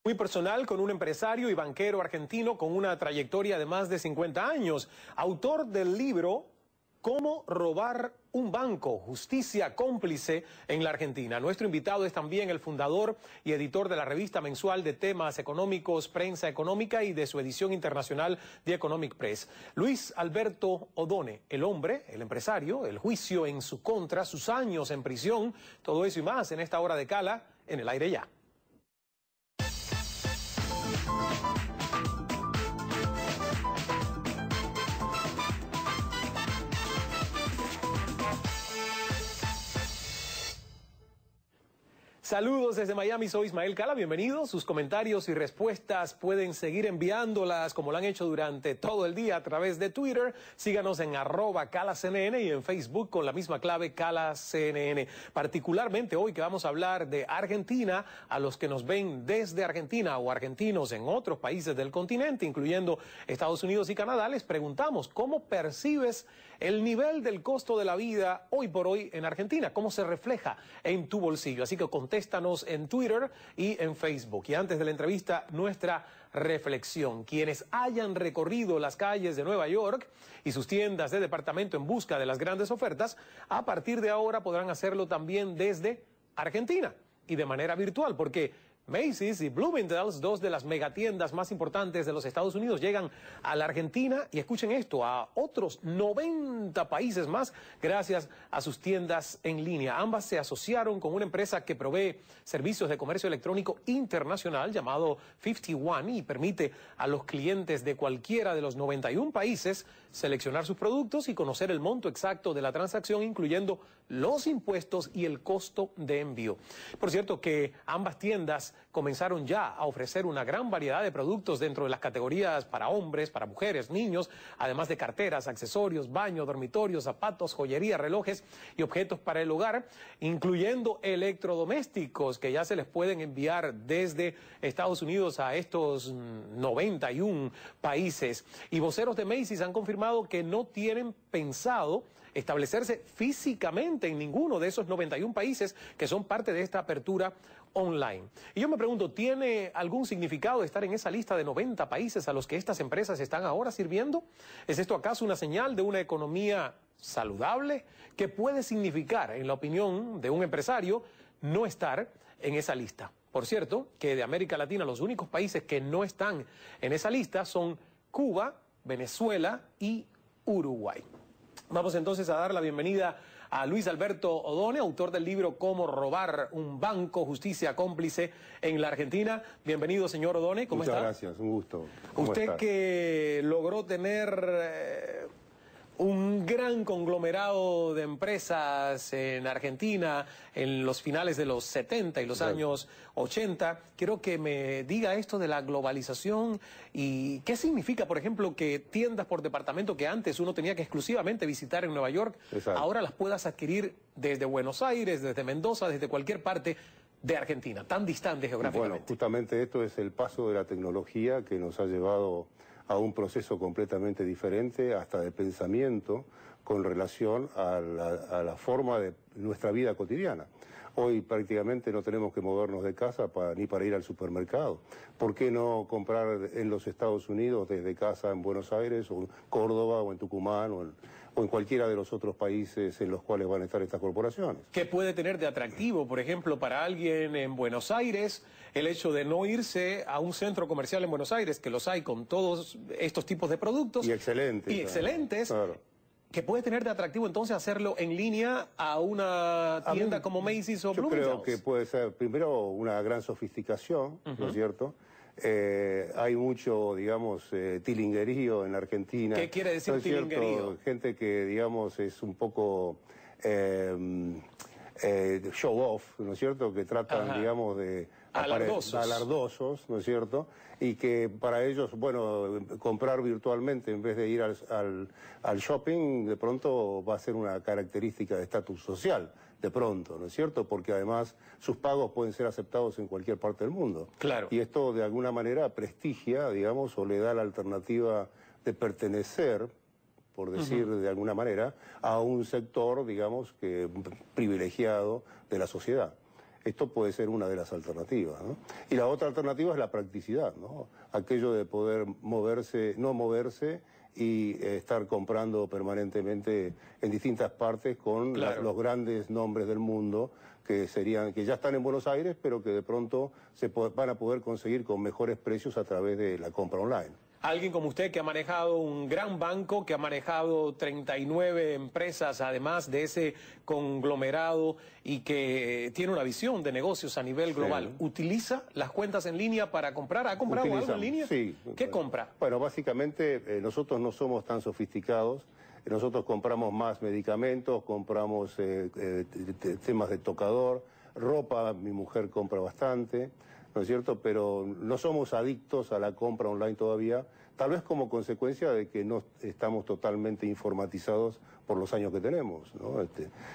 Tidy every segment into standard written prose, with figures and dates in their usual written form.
Muy personal con un empresario y banquero argentino con una trayectoria de más de 50 años, autor del libro Cómo robar un banco, justicia cómplice en la Argentina. Nuestro invitado es también el fundador y editor de la revista mensual de temas económicos, Prensa Económica, y de su edición internacional The Economic Press. Luis Alberto Odone, el hombre, el empresario, el juicio en su contra, sus años en prisión, todo eso y más en esta hora de Cala, en el aire ya. Saludos desde Miami, soy Ismael Cala, bienvenidos. Sus comentarios y respuestas pueden seguir enviándolas como lo han hecho durante todo el día a través de Twitter. Síganos en @CalaCNN y en Facebook con la misma clave CalaCNN. Particularmente hoy que vamos a hablar de Argentina, a los que nos ven desde Argentina o argentinos en otros países del continente, incluyendo Estados Unidos y Canadá, les preguntamos ¿cómo percibes el nivel del costo de la vida hoy por hoy en Argentina? ¿Cómo se refleja en tu bolsillo? Así que contéstanos en Twitter y en Facebook. Y antes de la entrevista, nuestra reflexión. Quienes hayan recorrido las calles de Nueva York y sus tiendas de departamento en busca de las grandes ofertas, a partir de ahora podrán hacerlo también desde Argentina y de manera virtual, porque Macy's y Bloomingdale's, dos de las megatiendas más importantes de los Estados Unidos, llegan a la Argentina y escuchen esto, a otros 90 países más gracias a sus tiendas en línea. Ambas se asociaron con una empresa que provee servicios de comercio electrónico internacional llamado 51 y permite a los clientes de cualquiera de los 91 países seleccionar sus productos y conocer el monto exacto de la transacción, incluyendo los impuestos y el costo de envío. Por cierto que ambas tiendas comenzaron ya a ofrecer una gran variedad de productos dentro de las categorías para hombres, para mujeres, niños, además de carteras, accesorios, baño, dormitorios, zapatos, joyería, relojes y objetos para el hogar, incluyendo electrodomésticos que ya se les pueden enviar desde Estados Unidos a estos 91 países. Y voceros de Macy's han confirmado que no tienen pensado establecerse físicamente en ninguno de esos 91 países que son parte de esta apertura online. Y yo me pregunto, ¿tiene algún significado estar en esa lista de 90 países a los que estas empresas están ahora sirviendo? ¿Es esto acaso una señal de una economía saludable? ¿Qué puede significar, en la opinión de un empresario, no estar en esa lista? Por cierto, que de América Latina los únicos países que no están en esa lista son Cuba, Venezuela y Uruguay. Vamos entonces a dar la bienvenida a Luis Alberto Odone, autor del libro Cómo robar un banco, justicia cómplice en la Argentina. Bienvenido, señor Odone, ¿cómo está? Muchas gracias, un gusto. Usted que logró tener un gran conglomerado de empresas en Argentina en los finales de los 70 y los años 80. Quiero que me diga esto de la globalización y qué significa, por ejemplo, que tiendas por departamento que antes uno tenía que exclusivamente visitar en Nueva York, ahora las puedas adquirir desde Buenos Aires, desde Mendoza, desde cualquier parte de Argentina, tan distante geográficamente. Bueno, justamente esto es el paso de la tecnología que nos ha llevado a un proceso completamente diferente, hasta de pensamiento, con relación a la forma de nuestra vida cotidiana. Hoy prácticamente no tenemos que movernos de casa ni para ir al supermercado. ¿Por qué no comprar en los Estados Unidos desde casa en Buenos Aires, o en Córdoba, o en Tucumán, o en cualquiera de los otros países en los cuales van a estar estas corporaciones? ¿Qué puede tener de atractivo, por ejemplo, para alguien en Buenos Aires, el hecho de no irse a un centro comercial en Buenos Aires, que los hay con todos estos tipos de productos? Y excelentes. Y excelentes. Claro. ¿Qué puede tener de atractivo entonces hacerlo en línea a una tienda como Macy's o Bloomingdale's? Yo creo que puede ser, primero, una gran sofisticación, ¿no es cierto? Hay mucho, digamos, tilinguerío en la Argentina. ¿Qué quiere decir ¿no es tilinguerío? Cierto? Gente que, digamos, es un poco show off, ¿no es cierto? Que tratan, digamos, de alardosos, ¿no es cierto? Y que para ellos, bueno, comprar virtualmente en vez de ir al shopping, de pronto va a ser una característica de estatus social, de pronto, ¿no es cierto? Porque además sus pagos pueden ser aceptados en cualquier parte del mundo. Claro. Y esto de alguna manera prestigia, digamos, o le da la alternativa de pertenecer, por decir de alguna manera, a un sector, digamos, privilegiado de la sociedad. esto puede ser una de las alternativas, ¿no? Y la otra alternativa es la practicidad, ¿no? Aquello de poder moverse, no moverse y estar comprando permanentemente en distintas partes con los grandes nombres del mundo que ya están en Buenos Aires, pero que de pronto van a poder conseguir con mejores precios a través de la compra online. Alguien como usted que ha manejado un gran banco, que ha manejado 39 empresas, además de ese conglomerado y que tiene una visión de negocios a nivel global, ¿utiliza las cuentas en línea para comprar? ¿Ha comprado algo en línea? Sí. ¿Qué compra? Bueno, básicamente nosotros no somos tan sofisticados. Nosotros compramos más medicamentos, compramos temas de tocador, ropa, mi mujer compra bastante, ¿no es cierto? Pero no somos adictos a la compra online todavía, tal vez como consecuencia de que no estamos totalmente informatizados por los años que tenemos, ¿no?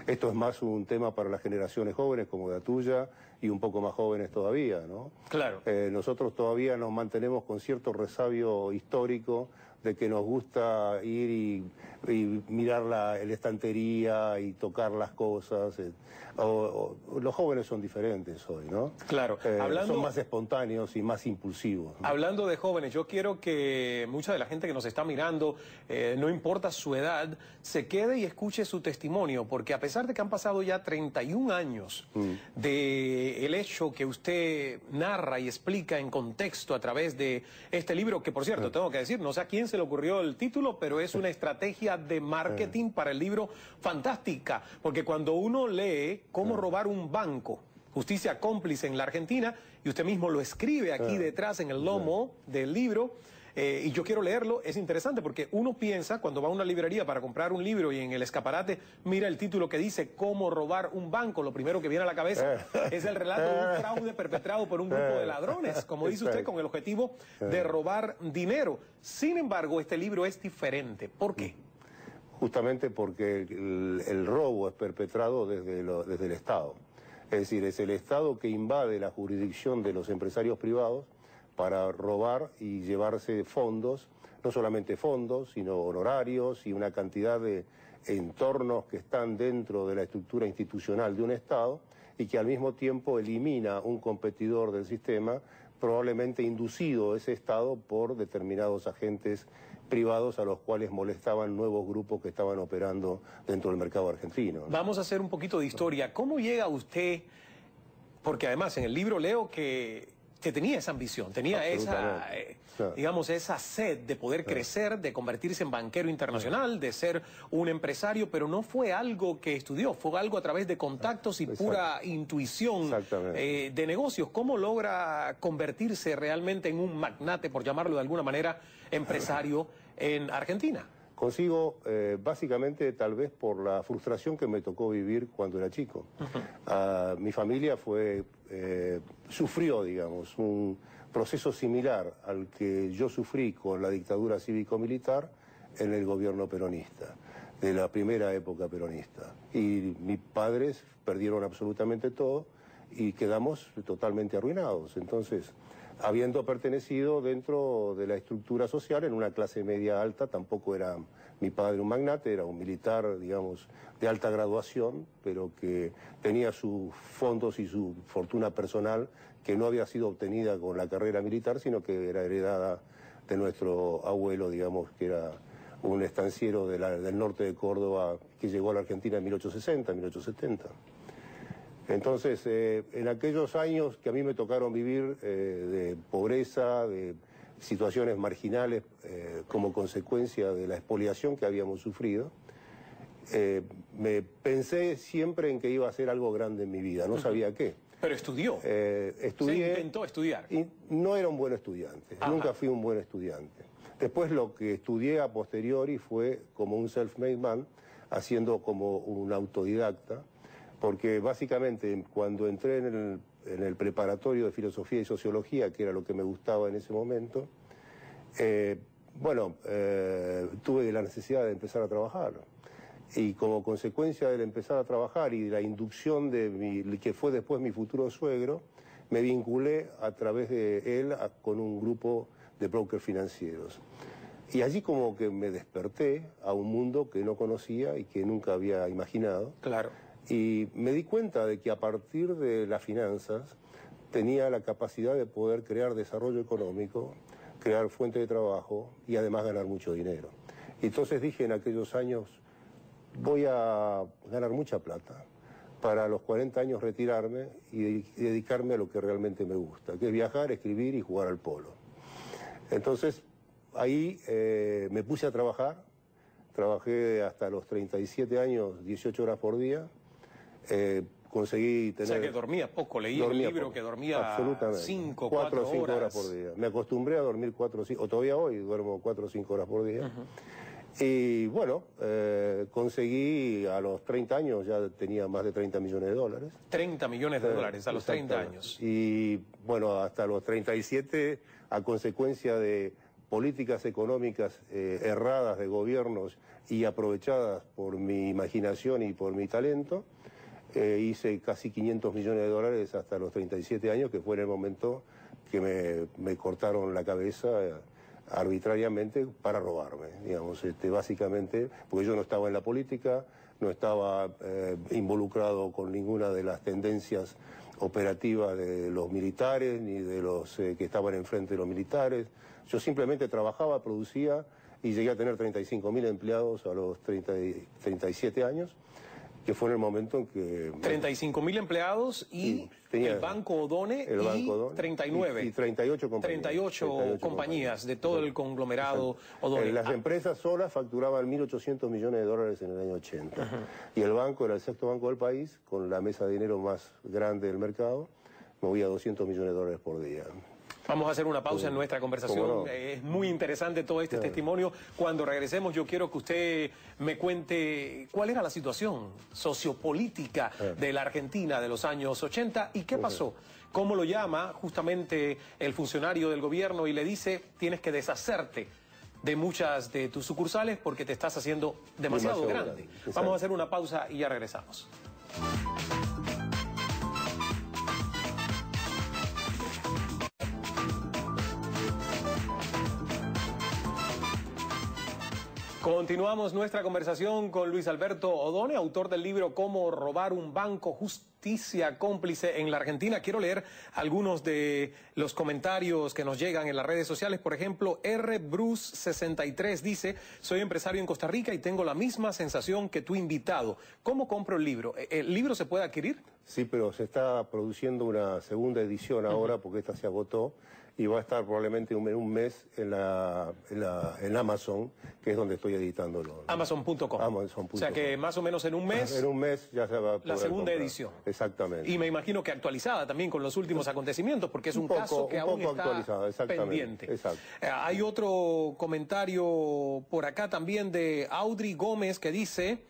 Esto es más un tema para las generaciones jóvenes como la tuya y un poco más jóvenes todavía, ¿no? Claro. Nosotros todavía nos mantenemos con cierto resabio histórico de que nos gusta ir y mirar la estantería y tocar las cosas. Los jóvenes son diferentes hoy, ¿no? Claro. Son más espontáneos y más impulsivos, ¿no? Hablando de jóvenes, yo quiero que mucha de la gente que nos está mirando, no importa su edad, se quede y escuche su testimonio, porque a pesar de que han pasado ya 31 años del hecho que usted narra y explica en contexto a través de este libro, que por cierto, tengo que decir, no sé a quién se le ocurrió el título, pero es una estrategia de marketing para el libro fantástica, porque cuando uno lee Cómo robar un banco, Justicia cómplice en la Argentina, y usted mismo lo escribe aquí detrás en el lomo del libro, y yo quiero leerlo, es interesante porque uno piensa cuando va a una librería para comprar un libro y en el escaparate mira el título que dice Cómo robar un banco, lo primero que viene a la cabeza es el relato de un fraude perpetrado por un grupo de ladrones, como dice usted, con el objetivo de robar dinero. Sin embargo, este libro es diferente. ¿Por qué? Justamente porque el robo es perpetrado desde el Estado. Es decir, es el Estado que invade la jurisdicción de los empresarios privados para robar y llevarse fondos, no solamente fondos, sino honorarios y una cantidad de entornos que están dentro de la estructura institucional de un Estado y que al mismo tiempo elimina un competidor del sistema, probablemente inducido ese Estado por determinados agentes privados a los cuales molestaban nuevos grupos que estaban operando dentro del mercado argentino, ¿no? Vamos a hacer un poquito de historia. ¿Cómo llega usted? Porque además en el libro leo que tenía esa ambición, tenía esa, digamos, esa sed de poder crecer, de convertirse en banquero internacional, de ser un empresario, pero no fue algo que estudió, fue algo a través de contactos y pura intuición de negocios. ¿Cómo logra convertirse realmente en un magnate, por llamarlo de alguna manera, empresario en Argentina? Consigo, básicamente, tal vez por la frustración que me tocó vivir cuando era chico. Mi familia sufrió, digamos, un proceso similar al que yo sufrí con la dictadura cívico-militar en el gobierno peronista, de la primera época peronista. Y mis padres perdieron absolutamente todo y quedamos totalmente arruinados. Entonces, habiendo pertenecido dentro de la estructura social en una clase media alta, tampoco era mi padre un magnate, era un militar, digamos, de alta graduación, pero que tenía sus fondos y su fortuna personal que no había sido obtenida con la carrera militar, sino que era heredada de nuestro abuelo, digamos, que era un estanciero del norte de Córdoba que llegó a la Argentina en 1860, 1870. Entonces, en aquellos años que a mí me tocaron vivir de pobreza, de situaciones marginales como consecuencia de la expoliación que habíamos sufrido, me pensé siempre en que iba a hacer algo grande en mi vida, no sabía qué. Pero estudió. Estudié. Se intentó estudiar. Y no era un buen estudiante, nunca fui un buen estudiante. Después lo que estudié a posteriori fue como un self-made man, haciendo como un autodidacta, porque básicamente cuando entré en el preparatorio de filosofía y sociología, que era lo que me gustaba en ese momento, tuve la necesidad de empezar a trabajar. Y como consecuencia del empezar a trabajar y de la inducción de que fue después mi futuro suegro, me vinculé a través de él con un grupo de brokers financieros. Y allí como que me desperté a un mundo que no conocía y que nunca había imaginado. Claro. Y me di cuenta de que a partir de las finanzas tenía la capacidad de poder crear desarrollo económico, crear fuente de trabajo y además ganar mucho dinero. Entonces dije en aquellos años, voy a ganar mucha plata para a los 40 años retirarme y dedicarme a lo que realmente me gusta, que es viajar, escribir y jugar al polo. Entonces ahí me puse a trabajar, trabajé hasta los 37 años, 18 horas por día, conseguí tener... O sea que dormía poco, leí el libro poco, que dormía 5, 4 o 5 horas por día. Me acostumbré a dormir 4 o 5, o todavía hoy duermo 4 o 5 horas por día. Y bueno, conseguí a los 30 años, ya tenía más de 30 millones de dólares. 30 millones de dólares a los 30 años. Y bueno, hasta los 37, a consecuencia de políticas económicas erradas de gobiernos y aprovechadas por mi imaginación y por mi talento, hice casi 500 millones de dólares hasta los 37 años, que fue en el momento que me cortaron la cabeza arbitrariamente para robarme, digamos, básicamente, porque yo no estaba en la política, no estaba involucrado con ninguna de las tendencias operativas de los militares, ni de los que estaban enfrente de los militares. Yo simplemente trabajaba, producía y llegué a tener 35.000 empleados a los 37 años, que fue en el momento en que... 35.000 empleados y el Banco Odone y 39. Y 38 compañías. 38 compañías de todo el conglomerado Odone. Las empresas solas facturaban 1.800 millones de dólares en el año 80. Y el banco era el sexto banco del país, con la mesa de dinero más grande del mercado, movía 200 millones de dólares por día. Vamos a hacer una pausa en nuestra conversación. No. Es muy interesante todo este testimonio. Cuando regresemos yo quiero que usted me cuente cuál era la situación sociopolítica de la Argentina de los años 80 y qué pasó. Cómo lo llama justamente el funcionario del gobierno y le dice tienes que deshacerte de muchas de tus sucursales porque te estás haciendo demasiado grande. Vamos a hacer una pausa y ya regresamos. Continuamos nuestra conversación con Luis Alberto Odone, autor del libro Cómo robar un banco, justicia cómplice en la Argentina. Quiero leer algunos de los comentarios que nos llegan en las redes sociales. Por ejemplo, Bruce63 dice, soy empresario en Costa Rica y tengo la misma sensación que tu invitado. ¿Cómo compro el libro? ¿El libro se puede adquirir? Sí, pero se está produciendo una segunda edición ahora porque esta se agotó. Y va a estar probablemente en un mes en Amazon, que es donde estoy editándolo. Amazon.com. Amazon.com. O sea que más o menos en un mes... En un mes ya se va a poder la segunda comprar. edición. Exactamente. Y me imagino que actualizada también con los últimos acontecimientos, porque es un caso que aún está pendiente. Exacto. Hay otro comentario por acá también de Audrey Gómez que dice...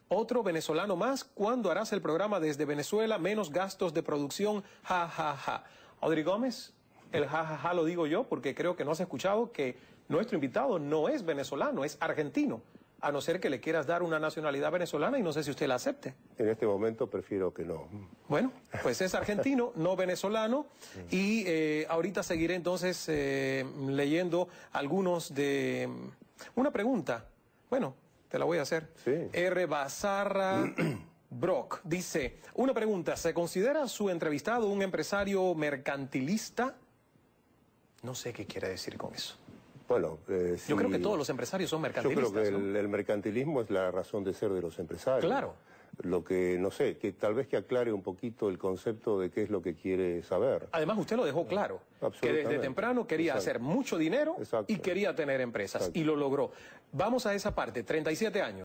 Otro venezolano más, ¿cuándo harás el programa desde Venezuela? Menos gastos de producción, ja, ja, ja. Audrey Gómez... El jajaja lo digo yo porque creo que no has escuchado que nuestro invitado no es venezolano, es argentino, a no ser que le quieras dar una nacionalidad venezolana y no sé si usted la acepte. En este momento prefiero que no. Bueno, pues es argentino, no venezolano, y ahorita seguiré entonces leyendo algunos de... Una pregunta, bueno, te la voy a hacer. Sí. R. Bazarra... Brock dice, una pregunta, ¿se considera su entrevistado un empresario mercantilista? No sé qué quiere decir con eso. Bueno, sí, yo creo que todos los empresarios son mercantilistas. Yo creo que el mercantilismo es la razón de ser de los empresarios. Claro. Lo que, no sé, que tal vez que aclare un poquito el concepto de qué es lo que quiere saber. Además, usted lo dejó claro, que desde temprano quería hacer mucho dinero y quería tener empresas. Y lo logró. Vamos a esa parte, 37 años.